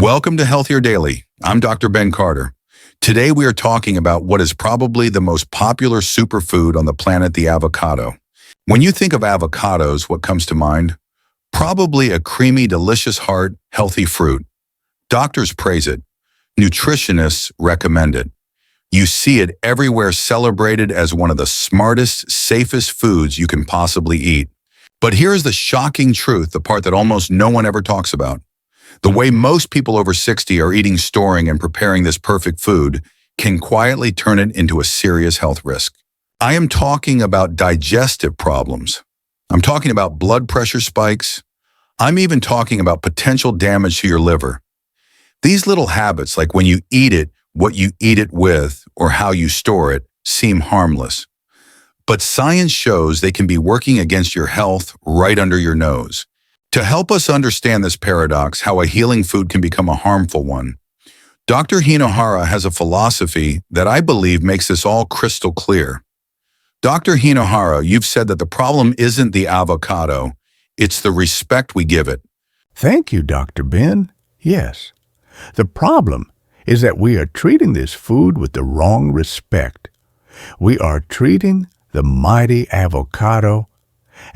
Welcome to Healthier Daily. I'm Dr. Ben Carter. Today we are talking about what is probably the most popular superfood on the planet, the avocado. When you think of avocados, what comes to mind? Probably a creamy, delicious heart, healthy fruit. Doctors praise it. Nutritionists recommend it. You see it everywhere, celebrated as one of the smartest, safest foods you can possibly eat. But here's the shocking truth, the part that almost no one ever talks about. The way most people over 60 are eating, storing, and preparing this perfect food can quietly turn it into a serious health risk. I am talking about digestive problems. I'm talking about blood pressure spikes. I'm even talking about potential damage to your liver. These little habits, like when you eat it, what you eat it with, or how you store it, seem harmless. But science shows they can be working against your health right under your nose. To help us understand this paradox, how a healing food can become a harmful one, Dr. Hinohara has a philosophy that I believe makes this all crystal clear. Dr. Hinohara, you've said that the problem isn't the avocado, it's the respect we give it. Thank you, Dr. Ben. Yes. The problem is that we are treating this food with the wrong respect. We are treating the mighty avocado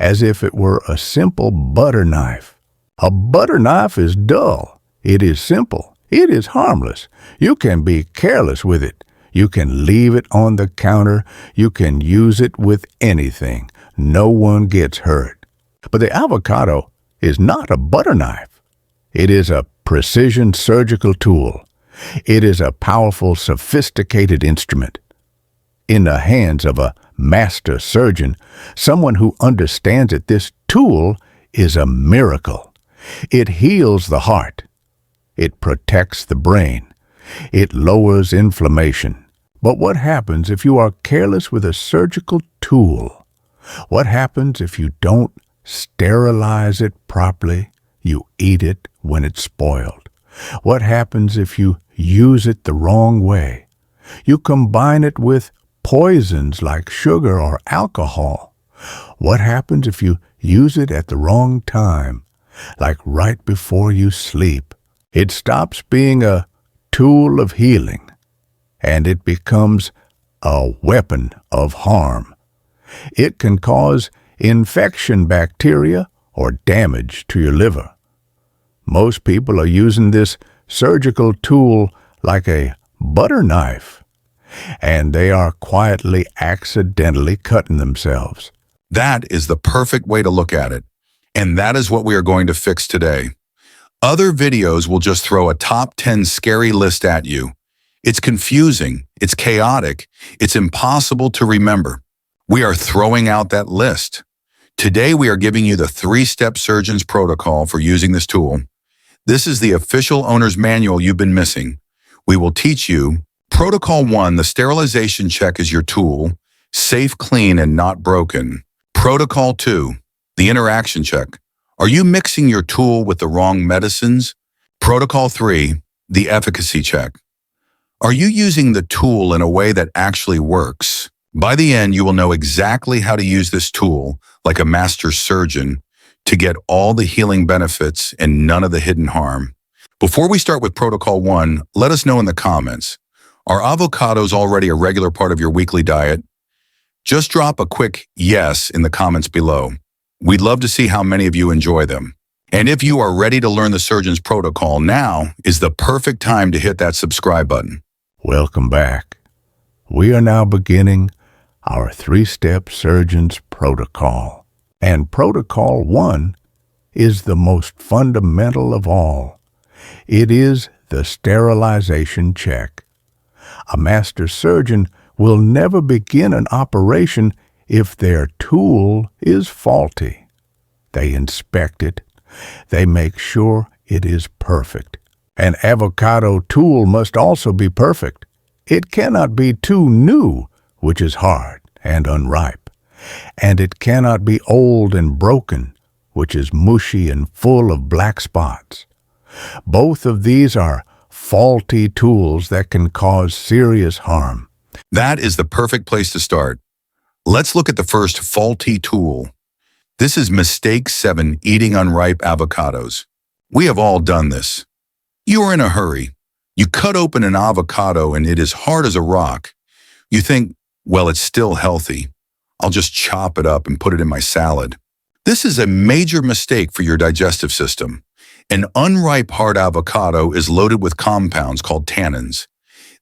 as if it were a simple butter knife. A butter knife is dull. It is simple. It is harmless. You can be careless with it. You can leave it on the counter. You can use it with anything. No one gets hurt. But the avocado is not a butter knife. It is a precision surgical tool. It is a powerful, sophisticated instrument. In the hands of a master surgeon, someone who understands it, this tool is a miracle. It heals the heart. It protects the brain. It lowers inflammation. But what happens if you are careless with a surgical tool? What happens if you don't sterilize it properly? You eat it when it's spoiled. What happens if you use it the wrong way? You combine it with poisons like sugar or alcohol. What happens if you use it at the wrong time, like right before you sleep? It stops being a tool of healing, and it becomes a weapon of harm. It can cause infection, bacteria, or damage to your liver. Most people are using this surgical tool like a butter knife, and they are quietly, accidentally cutting themselves. That is the perfect way to look at it. And that is what we are going to fix today. Other videos will just throw a top 10 scary list at you. It's confusing, it's chaotic, it's impossible to remember. We are throwing out that list. Today we are giving you the 3-step surgeon's protocol for using this tool. This is the official owner's manual you've been missing. We will teach you Protocol 1, the sterilization check is your tool, safe, clean, and not broken. Protocol 2, the interaction check. Are you mixing your tool with the wrong medicines? Protocol 3, the efficacy check. Are you using the tool in a way that actually works? By the end, you will know exactly how to use this tool like a master surgeon to get all the healing benefits and none of the hidden harm. Before we start with Protocol 1, let us know in the comments. Are avocados already a regular part of your weekly diet? Just drop a quick yes in the comments below. We'd love to see how many of you enjoy them. And if you are ready to learn the surgeon's protocol, now is the perfect time to hit that subscribe button. Welcome back. We are now beginning our 3-step surgeon's protocol. And Protocol 1 is the most fundamental of all. It is the sterilization check. A master surgeon will never begin an operation if their tool is faulty. They inspect it. They make sure it is perfect. An avocado tool must also be perfect. It cannot be too new, which is hard and unripe. And it cannot be old and broken, which is mushy and full of black spots. Both of these are faulty tools that can cause serious harm. That is the perfect place to start. Let's look at the first faulty tool. This is mistake 7, eating unripe avocados. We have all done this. You are in a hurry. You cut open an avocado and it is hard as a rock. You think, well, it's still healthy. I'll just chop it up and put it in my salad. This is a major mistake for your digestive system. An unripe hard avocado is loaded with compounds called tannins.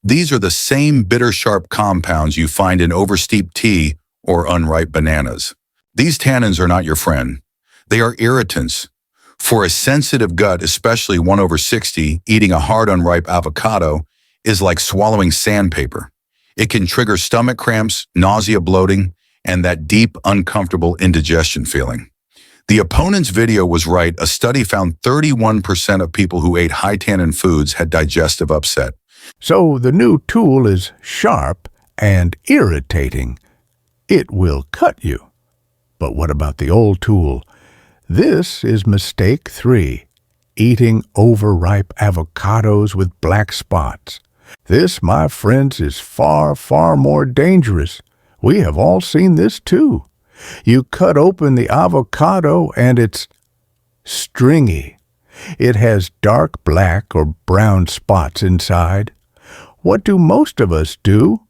These are the same bitter sharp compounds you find in oversteeped tea or unripe bananas. These tannins are not your friend. They are irritants. For a sensitive gut, especially 1/60, eating a hard unripe avocado is like swallowing sandpaper. It can trigger stomach cramps, nausea, bloating, and that deep, uncomfortable indigestion feeling. The opponent's video was right. A study found 31% of people who ate high tannin foods had digestive upset. So the new tool is sharp and irritating. It will cut you. But what about the old tool? This is mistake 3, eating overripe avocados with black spots. This, my friends, is far, far more dangerous. We have all seen this too. You cut open the avocado and it's stringy. It has dark black or brown spots inside. What do most of us do?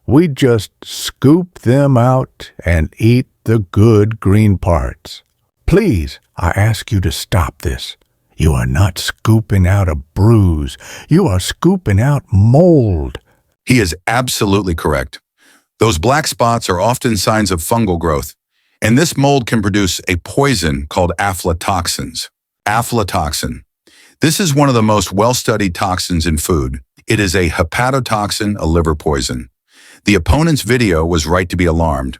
We just scoop them out and eat the good green parts. Please, I ask you to stop this. You are not scooping out a bruise. You are scooping out mold. He is absolutely correct. Those black spots are often signs of fungal growth, and this mold can produce a poison called aflatoxins. Aflatoxin. This is one of the most well-studied toxins in food. It is a hepatotoxin, a liver poison. The opponent's video was right to be alarmed.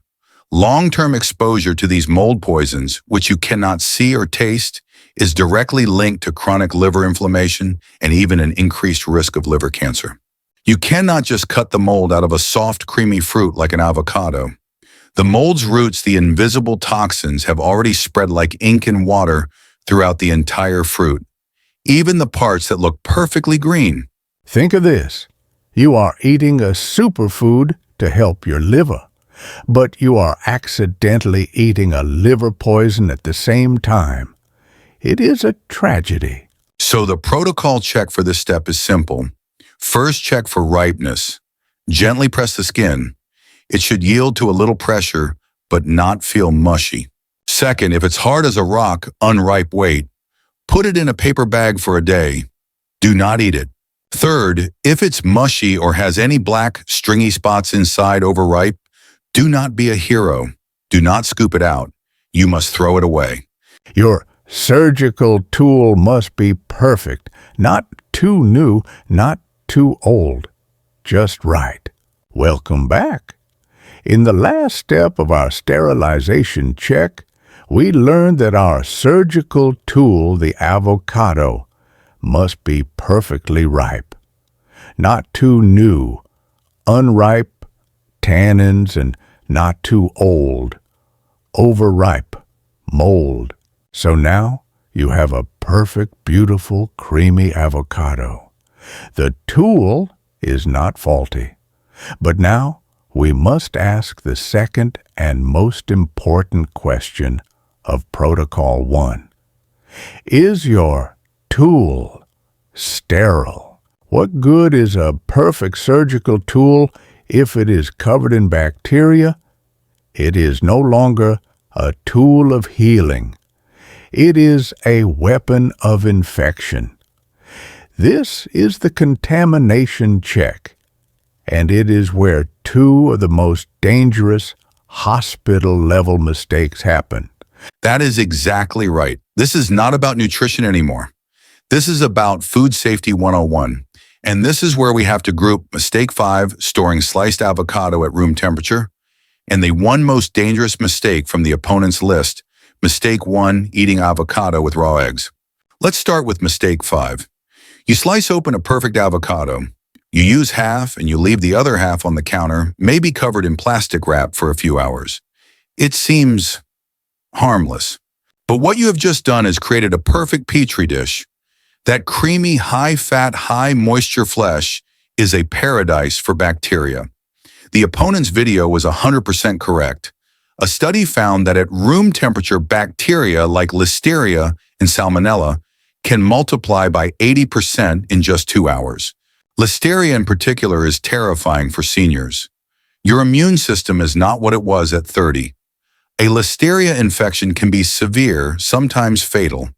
Long-term exposure to these mold poisons, which you cannot see or taste, is directly linked to chronic liver inflammation and even an increased risk of liver cancer. You cannot just cut the mold out of a soft, creamy fruit like an avocado. The mold's roots, the invisible toxins, have already spread like ink and water throughout the entire fruit, even the parts that look perfectly green. Think of this. You are eating a superfood to help your liver, but you are accidentally eating a liver poison at the same time. It is a tragedy. So the protocol check for this step is simple. First, check for ripeness. Gently press the skin. It should yield to a little pressure, but not feel mushy. Second, if it's hard as a rock, unripe, wait. Put it in a paper bag for a day. Do not eat it. Third, if it's mushy or has any black, stringy spots inside overripe, do not be a hero. Do not scoop it out. You must throw it away. Your surgical tool must be perfect, not too new, not too old, just right. Welcome back. In the last step of our sterilization check, we learned that our surgical tool, the avocado, must be perfectly ripe. Not too new, unripe, tannins, and not too old, overripe, mold. So now you have a perfect, beautiful, creamy avocado. The tool is not faulty. But now we must ask the second and most important question of Protocol 1. Is your tool sterile? What good is a perfect surgical tool if it is covered in bacteria? It is no longer a tool of healing. It is a weapon of infection. This is the contamination check, and it is where 2 of the most dangerous hospital-level mistakes happen. That is exactly right. This is not about nutrition anymore. This is about food safety 101. And this is where we have to group mistake 5, storing sliced avocado at room temperature, and the one most dangerous mistake from the opponent's list, mistake 1, eating avocado with raw eggs. Let's start with mistake 5. You slice open a perfect avocado. You use half and you leave the other half on the counter, maybe covered in plastic wrap for a few hours. It seems harmless. But what you have just done is created a perfect petri dish. That creamy, high-fat, high-moisture flesh is a paradise for bacteria. The opponent's video was 100% correct. A study found that at room temperature, bacteria like Listeria and Salmonella can multiply by 80% in just 2 hours. Listeria in particular is terrifying for seniors. Your immune system is not what it was at 30. A Listeria infection can be severe, sometimes fatal.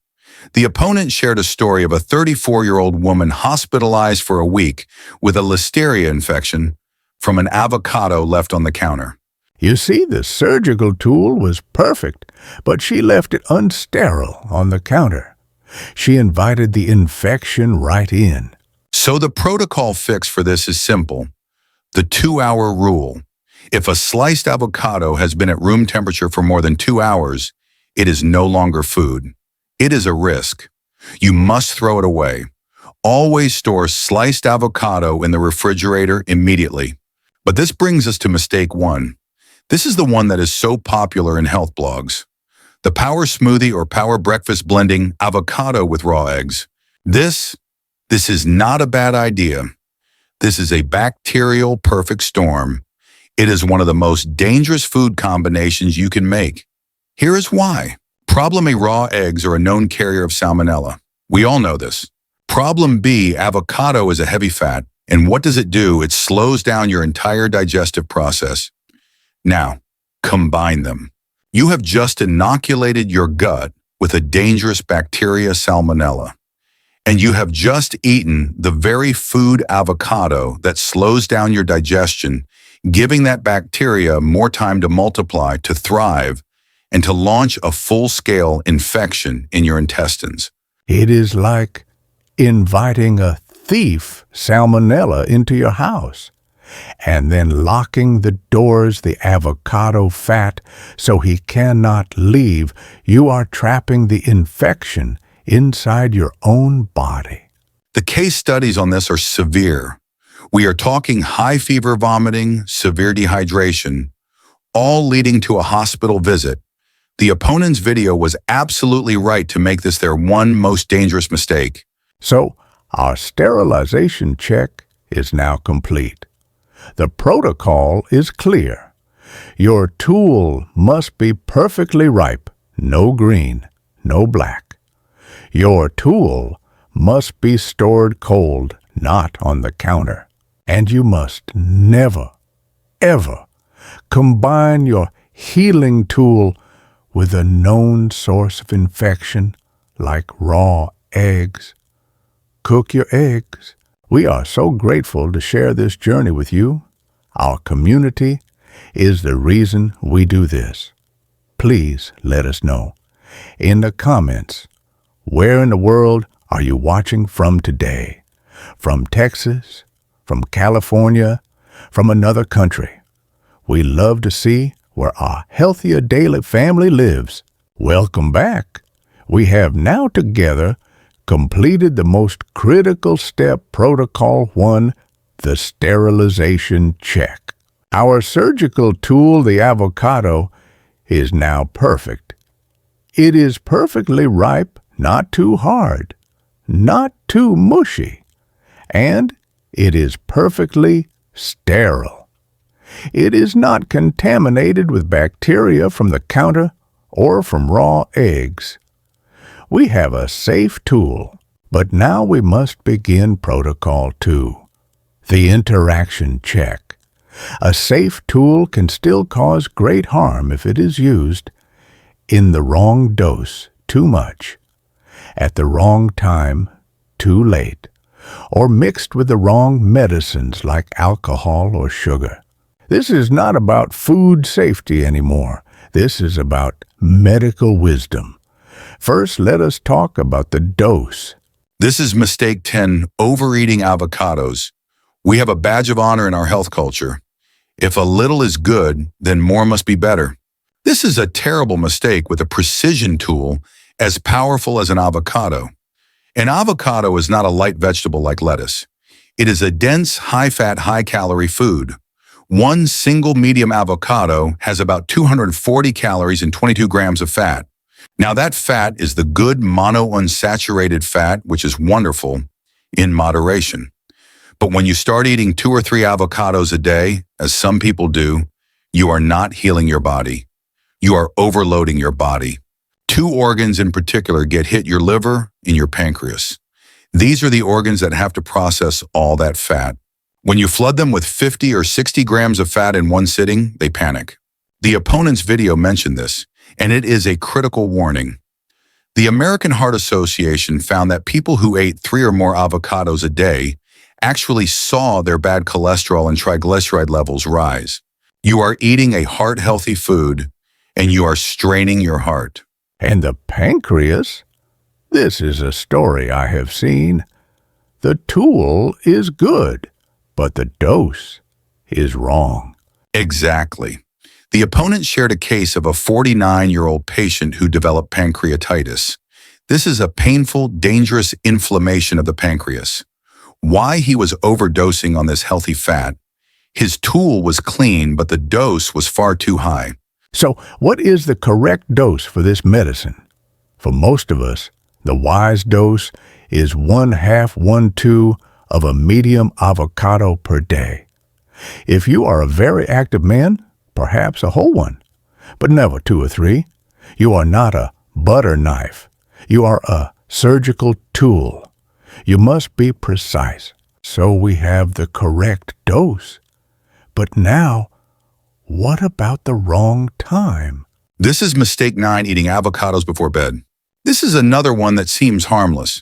The opponent shared a story of a 34-year-old woman hospitalized for a week with a Listeria infection from an avocado left on the counter. You see, the surgical tool was perfect, but she left it unsterile on the counter. She invited the infection right in. So the protocol fix for this is simple. The 2-hour rule. If a sliced avocado has been at room temperature for more than 2 hours, it is no longer food. It is a risk. You must throw it away. Always store sliced avocado in the refrigerator immediately. But this brings us to mistake 1. This is the one that is so popular in health blogs. The power smoothie or power breakfast blending avocado with raw eggs. This is not a bad idea. This is a bacterial perfect storm. It is one of the most dangerous food combinations you can make. Here is why. Problem A, raw eggs are a known carrier of salmonella. We all know this. Problem B, avocado is a heavy fat. And what does it do? It slows down your entire digestive process. Now, combine them. You have just inoculated your gut with a dangerous bacteria, salmonella. And you have just eaten the very food avocado that slows down your digestion, giving that bacteria more time to multiply, to thrive, and to launch a full-scale infection in your intestines. It is like inviting a thief, salmonella, into your house, and then locking the doors, the avocado fat, so he cannot leave. You are trapping the infection inside your own body. The case studies on this are severe. We are talking high fever, vomiting, severe dehydration, all leading to a hospital visit. The opponent's video was absolutely right to make this their one most dangerous mistake. So, our sterilization check is now complete. The protocol is clear. Your tool must be perfectly ripe, no green, no black. Your tool must be stored cold, not on the counter. And you must never, ever combine your healing tool with a known source of infection like raw eggs. Cook your eggs. We are so grateful to share this journey with you. Our community is the reason we do this. Please let us know in the comments, where in the world are you watching from today? From Texas? From California? From another country? We love to see where our Healthier Daily family lives. Welcome back. We have now together completed the most critical step, Protocol 1, the sterilization check. Our surgical tool, the avocado, is now perfect. It is perfectly ripe, not too hard, not too mushy, and it is perfectly sterile. It is not contaminated with bacteria from the counter or from raw eggs. We have a safe tool, but now we must begin Protocol 2, the interaction check. A safe tool can still cause great harm if it is used in the wrong dose, too much, at the wrong time, too late, or mixed with the wrong medicines like alcohol or sugar. This is not about food safety anymore. This is about medical wisdom. First, let us talk about the dose. This is mistake 10, overeating avocados. We have a badge of honor in our health culture. If a little is good, then more must be better. This is a terrible mistake with a precision tool as powerful as an avocado. An avocado is not a light vegetable like lettuce. It is a dense, high-fat, high-calorie food. One single medium avocado has about 240 calories and 22 grams of fat. Now that fat is the good monounsaturated fat, which is wonderful, in moderation. But when you start eating 2 or 3 avocados a day, as some people do, you are not healing your body. You are overloading your body. Two organs in particular get hit: your liver and your pancreas. These are the organs that have to process all that fat. When you flood them with 50 or 60 grams of fat in one sitting, they panic. The opponent's video mentioned this, and it is a critical warning. The American Heart Association found that people who ate 3 or more avocados a day actually saw their bad cholesterol and triglyceride levels rise. You are eating a heart-healthy food, and you are straining your heart. And the pancreas? This is a story I have seen. The tool is good, but the dose is wrong. Exactly. The opponent shared a case of a 49-year-old patient who developed pancreatitis. This is a painful, dangerous inflammation of the pancreas. Why he was overdosing on this healthy fat? His tool was clean, but the dose was far too high. So, what is the correct dose for this medicine? For most of us, the wise dose is 1/2 of a medium avocado per day. If you are a very active man, perhaps a whole one, but never 2 or 3. You are not a butter knife. You are a surgical tool. You must be precise. So we have the correct dose. But now, what about the wrong time? This is mistake 9, eating avocados before bed. This is another one that seems harmless.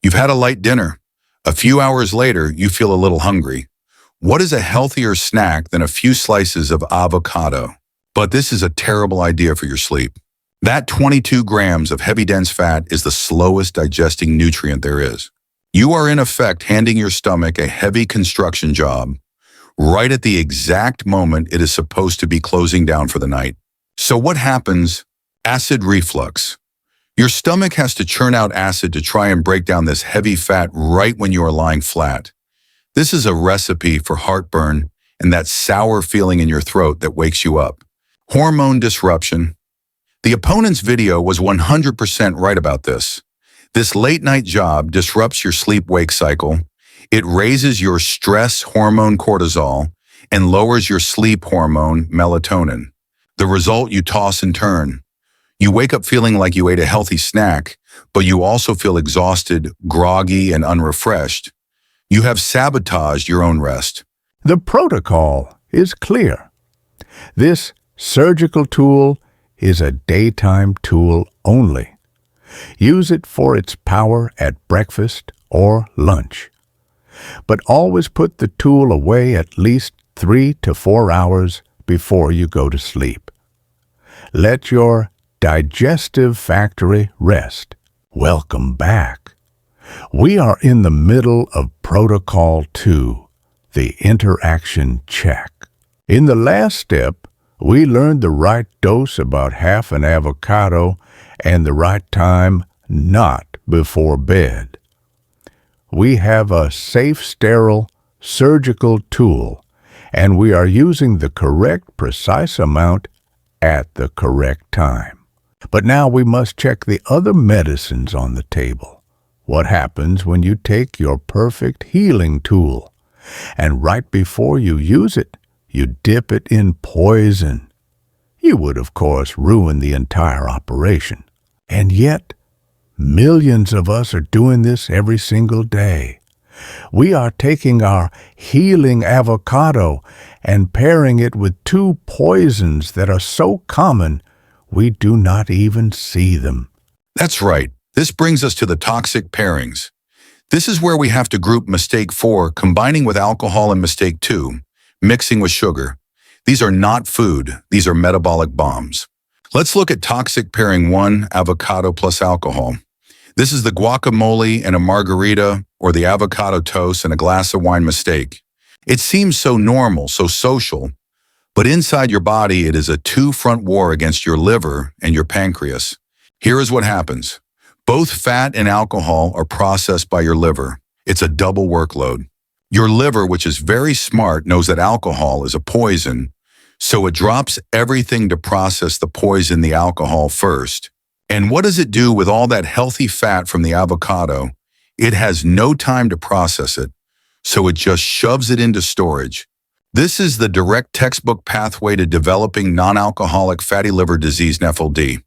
You've had a light dinner. A few hours later, you feel a little hungry. What is a healthier snack than a few slices of avocado? But this is a terrible idea for your sleep. That 22 grams of heavy dense fat is the slowest digesting nutrient there is. You are in effect handing your stomach a heavy construction job right at the exact moment it is supposed to be closing down for the night. So what happens? Acid reflux. Your stomach has to churn out acid to try and break down this heavy fat right when you are lying flat. This is a recipe for heartburn and that sour feeling in your throat that wakes you up. Hormone disruption. The opponent's video was 100% right about this. This late-night job disrupts your sleep-wake cycle. It raises your stress hormone cortisol and lowers your sleep hormone melatonin. The result: you toss and turn. You wake up feeling like you ate a healthy snack, but you also feel exhausted, groggy, and unrefreshed. You have sabotaged your own rest. The protocol is clear. This surgical tool is a daytime tool only. Use it for its power at breakfast or lunch. But always put the tool away at least 3 to 4 hours before you go to sleep. Let your digestive factory rest. Welcome back. We are in the middle of Protocol 2, the interaction check. In the last step, we learned the right dose about half an avocado and the right time not before bed. We have a safe, sterile, surgical tool, and we are using the correct, precise amount at the correct time. But now we must check the other medicines on the table. What happens when you take your perfect healing tool, and right before you use it, you dip it in poison? You would, of course, ruin the entire operation. And yet, millions of us are doing this every single day. We are taking our healing avocado and pairing it with 2 poisons that are so common we do not even see them. That's right. This brings us to the toxic pairings. This is where we have to group mistake 4, combining with alcohol, and mistake 2, mixing with sugar. These are not food. These are metabolic bombs. Let's look at toxic pairing 1, avocado plus alcohol. This is the guacamole and a margarita, or the avocado toast and a glass of wine mistake. It seems so normal, so social, but inside your body it is a 2-front war against your liver and your pancreas. Here is what happens. Both fat and alcohol are processed by your liver. It's a double workload. Your liver, which is very smart, knows that alcohol is a poison, so it drops everything to process the poison, the alcohol, first. And what does it do with all that healthy fat from the avocado? It has no time to process it, so it just shoves it into storage. This is the direct textbook pathway to developing non-alcoholic fatty liver disease, NAFLD.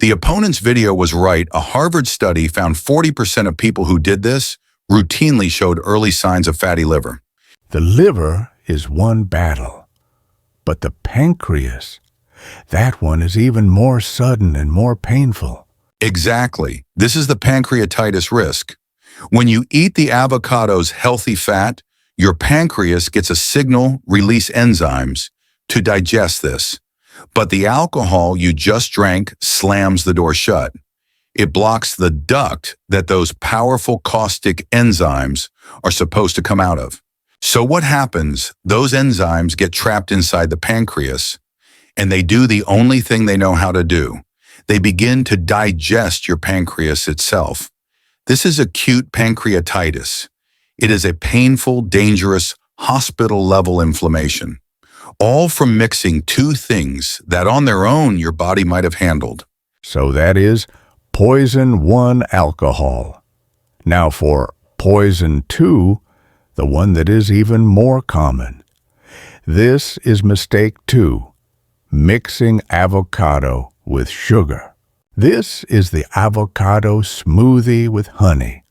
The opponent's video was right. A Harvard study found 40% of people who did this routinely showed early signs of fatty liver. The liver is one battle, but the pancreas, that one is even more sudden and more painful. Exactly. This is the pancreatitis risk. When you eat the avocado's healthy fat, your pancreas gets a signal, release enzymes, to digest this. But the alcohol you just drank slams the door shut. It blocks the duct that those powerful caustic enzymes are supposed to come out of. So what happens? Those enzymes get trapped inside the pancreas, and they do the only thing they know how to do. They begin to digest your pancreas itself. This is acute pancreatitis. It is a painful, dangerous, hospital-level inflammation, all from mixing two things that on their own your body might have handled. So that is poison 1 alcohol. Now for poison 2, the one that is even more common. This is mistake 2, mixing avocado with sugar. This is the avocado smoothie with honey.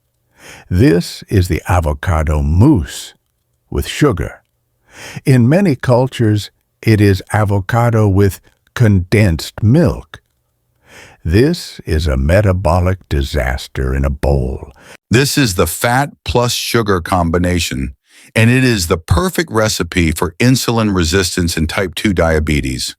This is the avocado mousse with sugar. In many cultures, it is avocado with condensed milk. This is a metabolic disaster in a bowl. This is the fat plus sugar combination, and it is the perfect recipe for insulin resistance and type 2 diabetes.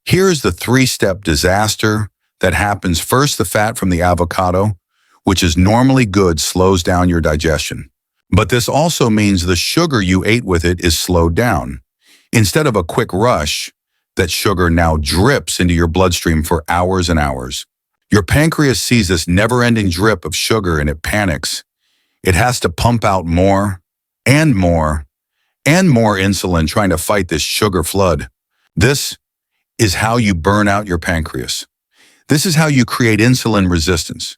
Here's the 3-step disaster that happens. First, the fat from the avocado, which is normally good, slows down your digestion. But this also means the sugar you ate with it is slowed down. Instead of a quick rush, that sugar now drips into your bloodstream for hours and hours. Your pancreas sees this never-ending drip of sugar and it panics. It has to pump out more and more and more insulin trying to fight this sugar flood. This is how you burn out your pancreas. This is how you create insulin resistance.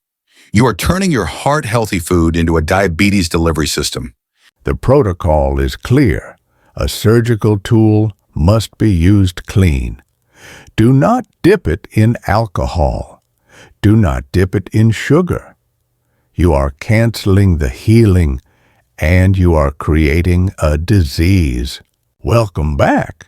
You are turning your heart-healthy food into a diabetes delivery system. The protocol is clear. A surgical tool must be used clean. Do not dip it in alcohol. Do not dip it in sugar. You are canceling the healing, and you are creating a disease. Welcome back.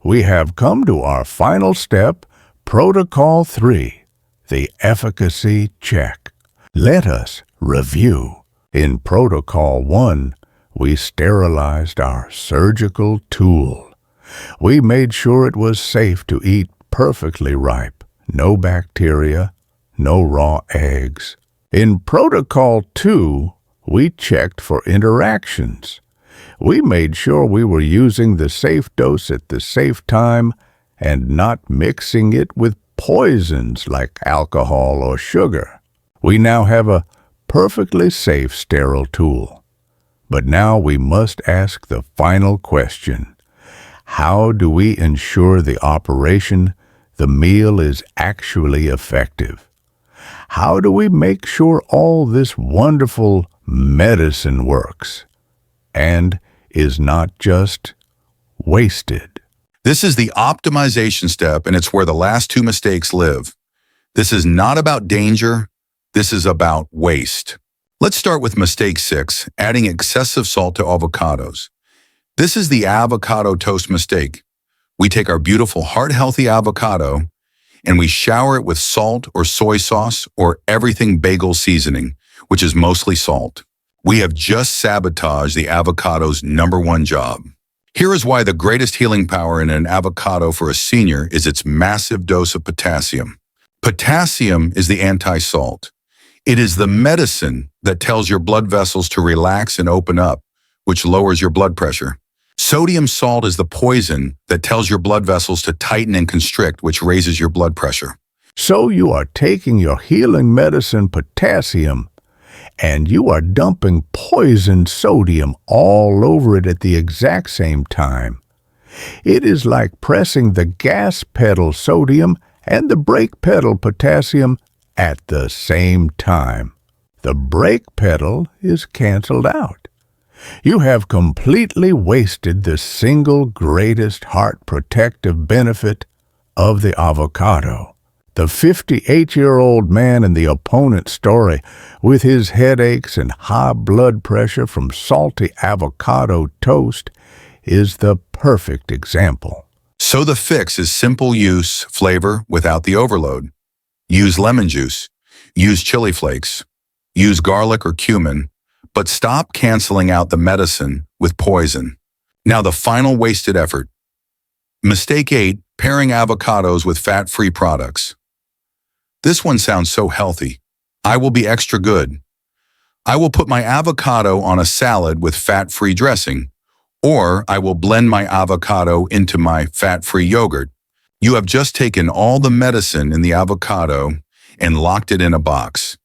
We have come to our final step, Protocol 3, the efficacy check. Let us review. In Protocol 1, we sterilized our surgical tool. We made sure it was safe to eat, perfectly ripe, no bacteria, no raw eggs. In Protocol 2, we checked for interactions. We made sure we were using the safe dose at the safe time and not mixing it with poisons like alcohol or sugar. We now have a perfectly safe sterile tool. But now we must ask the final question. How do we ensure the operation, the meal, is actually effective? How do we make sure all this wonderful medicine works and is not just wasted? This is the optimization step, and it's where the last 2 mistakes live. This is not about danger. This is about waste. Let's start with mistake 6, adding excessive salt to avocados. This is the avocado toast mistake. We take our beautiful heart-healthy avocado and we shower it with salt or soy sauce or everything bagel seasoning, which is mostly salt. We have just sabotaged the avocado's #1 job. Here is why the greatest healing power in an avocado for a senior is its massive dose of potassium. Potassium is the anti-salt. It is the medicine that tells your blood vessels to relax and open up, which lowers your blood pressure. Sodium salt is the poison that tells your blood vessels to tighten and constrict, which raises your blood pressure. So you are taking your healing medicine, potassium, and you are dumping poison sodium all over it at the exact same time. It is like pressing the gas pedal sodium and the brake pedal potassium at the same time. The brake pedal is canceled out. You have completely wasted the single greatest heart protective benefit of the avocado. The 58-year-old man in the opponent's story, with his headaches and high blood pressure from salty avocado toast, is the perfect example. So the fix is simple use flavor without the overload. Use lemon juice. Use chili flakes. Use garlic or cumin, but stop canceling out the medicine with poison. Now the final wasted effort. Mistake 8, pairing avocados with fat-free products. This one sounds so healthy. I will be extra good. I will put my avocado on a salad with fat-free dressing, or I will blend my avocado into my fat-free yogurt. You have just taken all the medicine in the avocado and locked it in a box.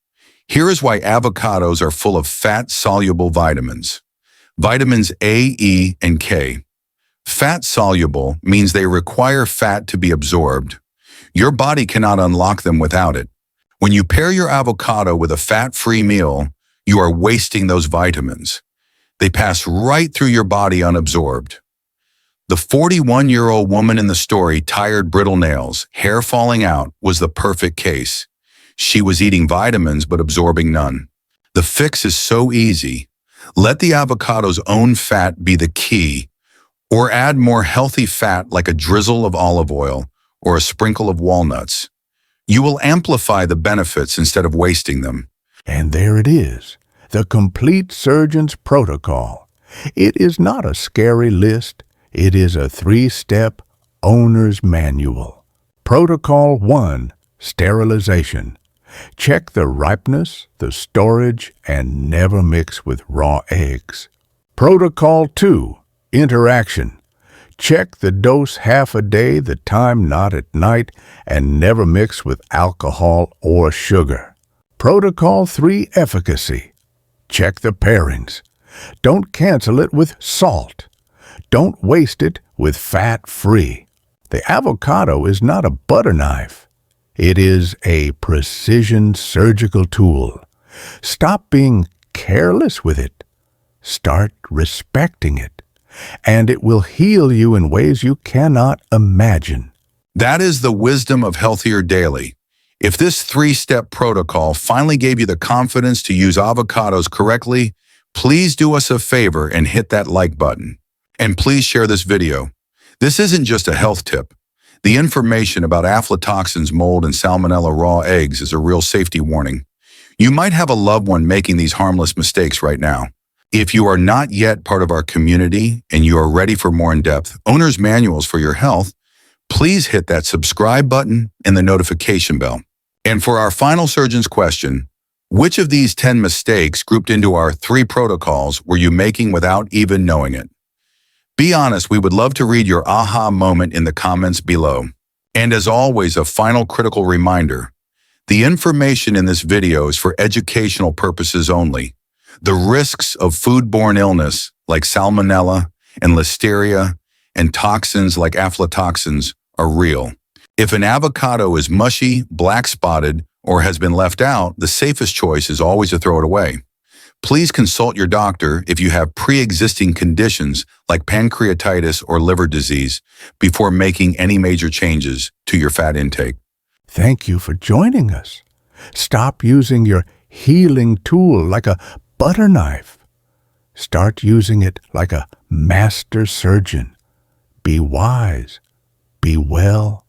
Here is why avocados are full of fat-soluble vitamins. Vitamins A, E, and K. Fat-soluble means they require fat to be absorbed. Your body cannot unlock them without it. When you pair your avocado with a fat-free meal, you are wasting those vitamins. They pass right through your body unabsorbed. The 41-year-old woman in the story, tired brittle nails, hair falling out, was the perfect case. She was eating vitamins but absorbing none. The fix is so easy. Let the avocado's own fat be the key, or add more healthy fat like a drizzle of olive oil or a sprinkle of walnuts. You will amplify the benefits instead of wasting them. And there it is, the complete surgeon's protocol. It is not a scary list. It is a 3-step owner's manual. Protocol 1, sterilization. Check the ripeness, the storage, and never mix with raw eggs. Protocol 2, interaction. Check the dose half a day, the time not at night, and never mix with alcohol or sugar. Protocol 3, efficacy. Check the pairings. Don't cancel it with salt. Don't waste it with fat-free. The avocado is not a butter knife. It is a precision surgical tool. Stop being careless with it. Start respecting it, and it will heal you in ways you cannot imagine. That is the wisdom of Healthier Daily. If this 3-step protocol finally gave you the confidence to use avocados correctly, please do us a favor and hit that like button. And please share this video. This isn't just a health tip. The information about aflatoxins, mold, and salmonella raw eggs is a real safety warning. You might have a loved one making these harmless mistakes right now. If you are not yet part of our community and you are ready for more in-depth owner's manuals for your health, please hit that subscribe button and the notification bell. And for our final surgeon's question, which of these 10 mistakes grouped into our 3 protocols were you making without even knowing it? Be honest, we would love to read your aha moment in the comments below. And as always, a final critical reminder, the information in this video is for educational purposes only. The risks of foodborne illness like salmonella and listeria and toxins like aflatoxins are real. If an avocado is mushy, black-spotted, or has been left out, the safest choice is always to throw it away. Please consult your doctor if you have pre-existing conditions like pancreatitis or liver disease before making any major changes to your fat intake. Thank you for joining us. Stop using your healing tool like a butter knife. Start using it like a master surgeon. Be wise, be well,